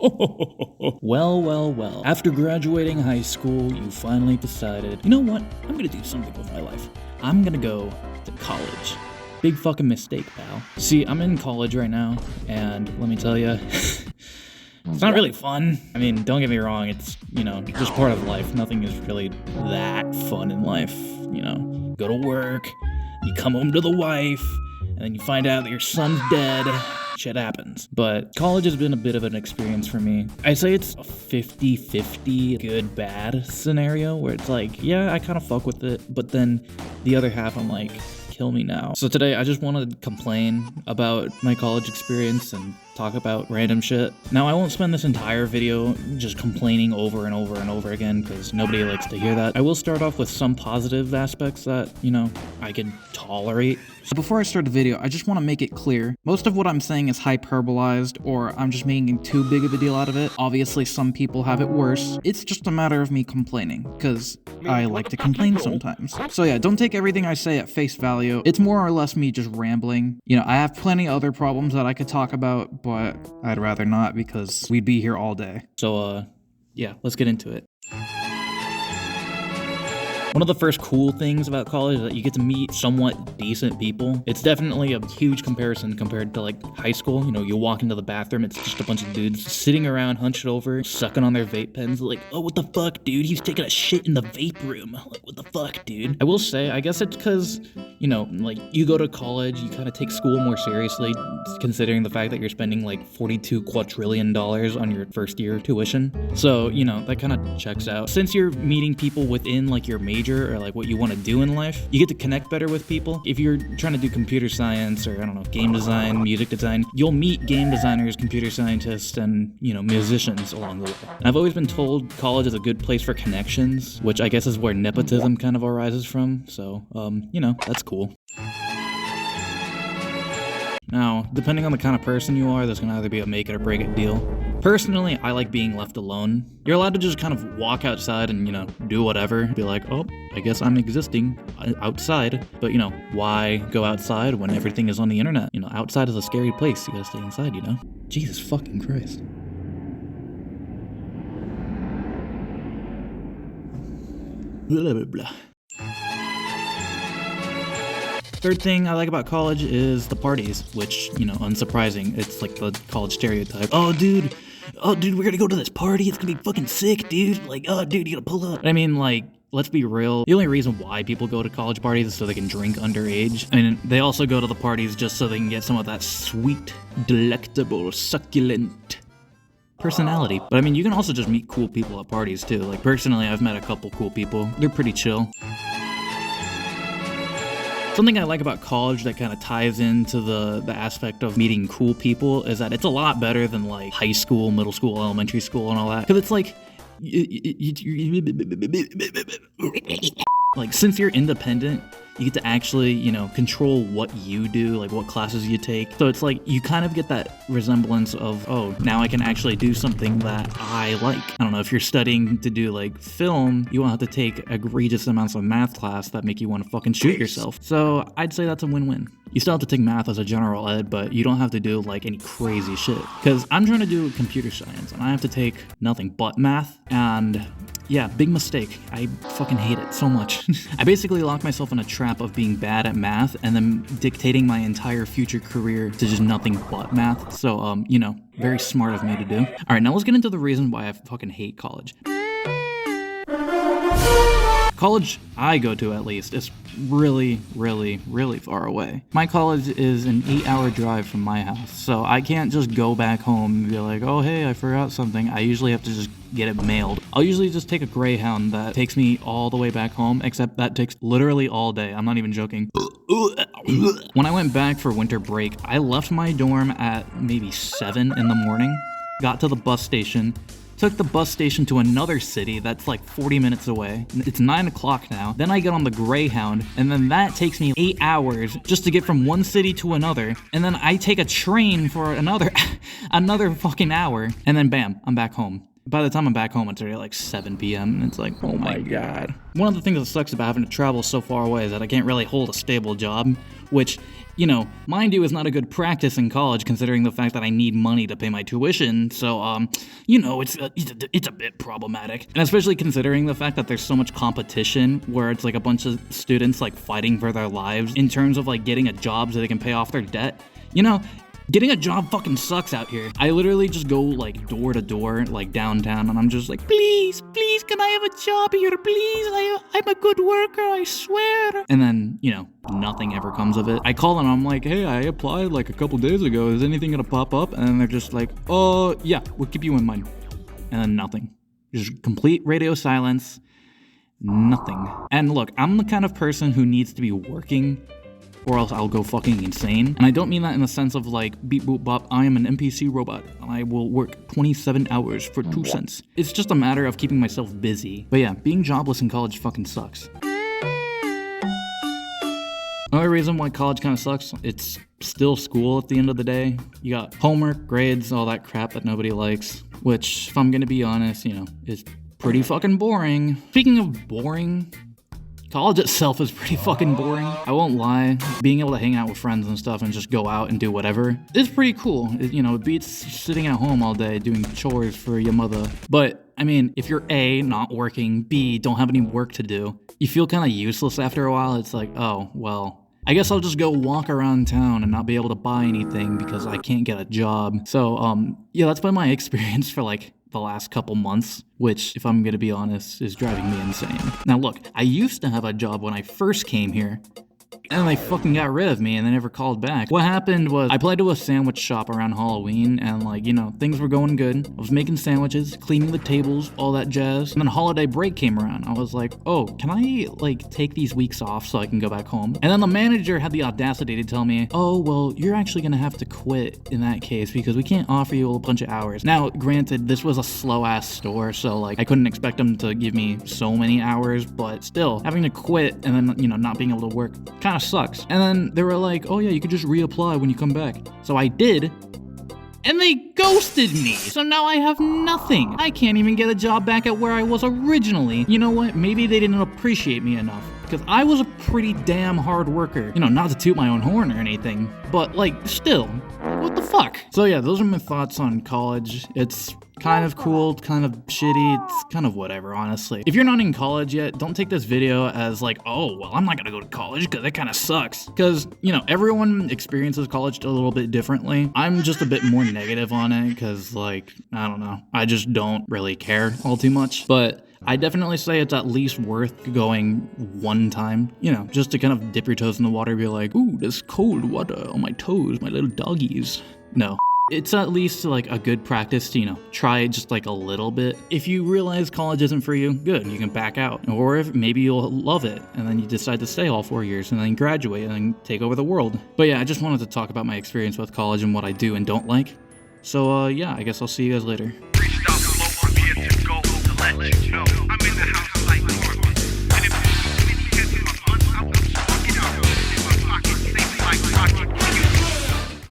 Well. After graduating high school, you finally decided, you know what? I'm gonna do something with my life. I'm gonna go to college. Big fucking mistake, pal. See, I'm in college right now, and let me tell you, it's not really fun. I mean, don't get me wrong, it's, just part of life. Nothing is really that fun in life, Go to work, you come home to the wife, and then you find out that your son's dead. Shit happens. But college has been a bit of an experience for me. I'd say it's a 50-50 good-bad scenario where it's like, yeah, I kind of fuck with it, but then the other half I'm like, kill me now. So today I just want to complain about my college experience and talk about random shit. Now I won't spend this entire video just complaining over and over and over again because nobody likes to hear that. I will start off with some positive aspects that, I can tolerate. So before I start the video, I just want to make it clear, most of what I'm saying is hyperbolized or I'm just making too big of a deal out of it. Obviously some people have it worse. It's just a matter of me complaining because I like to complain sometimes. So yeah, don't take everything I say at face value. It's more or less me just rambling. I have plenty other problems that I could talk about, but I'd rather not because we'd be here all day. So yeah, let's get into it. One of the first cool things about college is that you get to meet somewhat decent people. It's definitely a huge comparison compared to like high school. You walk into the bathroom, it's just a bunch of dudes sitting around hunched over, sucking on their vape pens like, oh, what the fuck, dude? He's taking a shit in the vape room. Like, what the fuck, dude? I will say, I guess it's because, you go to college, you kind of take school more seriously, considering the fact that you're spending like $42 quadrillion on your first year tuition. So, that kind of checks out. Since you're meeting people within like your major or like what you want to do in life, you get to connect better with people. If you're trying to do computer science or game design, music design, you'll meet game designers, computer scientists, and musicians along the way. And I've always been told college is a good place for connections, which I guess is where nepotism kind of arises from. So, that's cool. Now, depending on the kind of person you are, there's gonna either be a make it or break it deal. Personally, I like being left alone. You're allowed to just kind of walk outside and, do whatever. Be like, oh, I guess I'm existing outside. But, why go outside when everything is on the internet? Outside is a scary place. You gotta stay inside, Jesus fucking Christ. Blah, blah, blah. Third thing I like about college is the parties, which, unsurprising. It's like the college stereotype. Oh, dude, we're gonna go to this party. It's gonna be fucking sick, dude. Like, oh, dude, you gotta pull up. I mean, like, let's be real. The only reason why people go to college parties is so they can drink underage. And they also go to the parties just so they can get some of that sweet, delectable, succulent personality. But I mean, you can also just meet cool people at parties too. Like, personally, I've met a couple cool people. They're pretty chill. Something I like about college that kind of ties into the aspect of meeting cool people is that it's a lot better than like high school, middle school, elementary school, and all that. Because it's like, since you're independent, you get to actually, control what you do, like what classes you take. So it's like you kind of get that resemblance of, oh, now I can actually do something that I like. I don't know, if you're studying to do like film, you won't have to take egregious amounts of math class that make you want to fucking shoot yourself. So I'd say that's a win-win. You still have to take math as a general ed, but you don't have to do like any crazy shit. Because I'm trying to do computer science and I have to take nothing but math, and yeah, big mistake. I fucking hate it so much. I basically locked myself in a trap of being bad at math and then dictating my entire future career to just nothing but math. So, very smart of me to do. All right, now let's get into the reason why I fucking hate college. College I go to, at least, is really, really, really far away. My college is an 8-hour drive from my house, so I can't just go back home and be like, oh, hey, I forgot something. I usually have to just get it mailed. I'll usually just take a Greyhound that takes me all the way back home, except that takes literally all day. I'm not even joking. When I went back for winter break, I left my dorm at maybe 7 in the morning, got to the bus station, took the bus station to another city that's like 40 minutes away. It's 9 o'clock now. Then I get on the Greyhound, and then that takes me 8 hours just to get from one city to another. And then I take a train for another fucking hour, and then bam, I'm back home. By the time I'm back home, it's already like 7 p.m. and it's like, oh my god. One of the things that sucks about having to travel so far away is that I can't really hold a stable job, which, you know, mind you, is not a good practice in college considering the fact that I need money to pay my tuition. So, you know, it's a bit problematic. And especially considering the fact that there's so much competition where it's like a bunch of students like fighting for their lives in terms of like getting a job so they can pay off their debt. You know, getting a job fucking sucks out here. I literally just go like door to door, like downtown, and I'm just like, please, can I have a job here? Please, I'm a good worker, I swear. And then, you know, nothing ever comes of it. I call them, I'm like, hey, I applied like a couple days ago. Is anything gonna pop up? And then they're just like, oh, yeah, we'll keep you in mind. And then nothing. Just complete radio silence. Nothing. And look, I'm the kind of person who needs to be working or else I'll go fucking insane. And I don't mean that in the sense of like, beep boop bop, I am an NPC robot. I will work 27 hours for 2 cents. It's just a matter of keeping myself busy. But yeah, being jobless in college fucking sucks. Another reason why college kind of sucks, it's still school at the end of the day. You got homework, grades, all that crap that nobody likes, which, if I'm gonna be honest, you know, is pretty fucking boring. Speaking of boring, college itself is pretty fucking boring. I won't lie. Being able to hang out with friends and stuff and just go out and do whatever is pretty cool. You know, it beats sitting at home all day doing chores for your mother. But, I mean, if you're A, not working, B, don't have any work to do, you feel kind of useless after a while. It's like, oh, well, I guess I'll just go walk around town and not be able to buy anything because I can't get a job. So, yeah, that's been my experience for like the last couple months, which, if I'm gonna be honest, is driving me insane. Now look, I used to have a job when I first came here, and they fucking got rid of me and they never called back. What happened was I applied to a sandwich shop around Halloween and like, you know, things were going good. I was making sandwiches, cleaning the tables, all that jazz. And then holiday break came around. I was like, oh, can I like take these weeks off so I can go back home? And then the manager had the audacity to tell me, oh, well, you're actually gonna have to quit in that case because we can't offer you a bunch of hours. Now, granted, this was a slow ass store, so like I couldn't expect them to give me so many hours, but still, having to quit and then, you know, not being able to work kind of sucks. And then they were like, oh yeah, you could just reapply when you come back. So I did, and they ghosted me. So now I have nothing. I can't even get a job back at where I was originally. You know what? Maybe they didn't appreciate me enough, because I was a pretty damn hard worker. You know, not to toot my own horn or anything, but like, still, what the fuck? So yeah, those are my thoughts on college. It's kind of cool, kind of shitty, it's kind of whatever, honestly. If you're not in college yet, don't take this video as like, oh, well, I'm not gonna go to college because it kind of sucks. Because, you know, everyone experiences college a little bit differently. I'm just a bit more negative on it because, like, I don't know, I just don't really care all too much. But I definitely say it's at least worth going one time, you know, just to kind of dip your toes in the water and be like, ooh, this cold water on my toes, my little doggies. No. It's at least like a good practice to, you know, try just like a little bit. If you realize college isn't for you, good, you can back out. Or if maybe you'll love it and then you decide to stay all 4 years and then graduate and then take over the world. But yeah, I just wanted to talk about my experience with college and what I do and don't like. So yeah, I guess I'll see you guys later.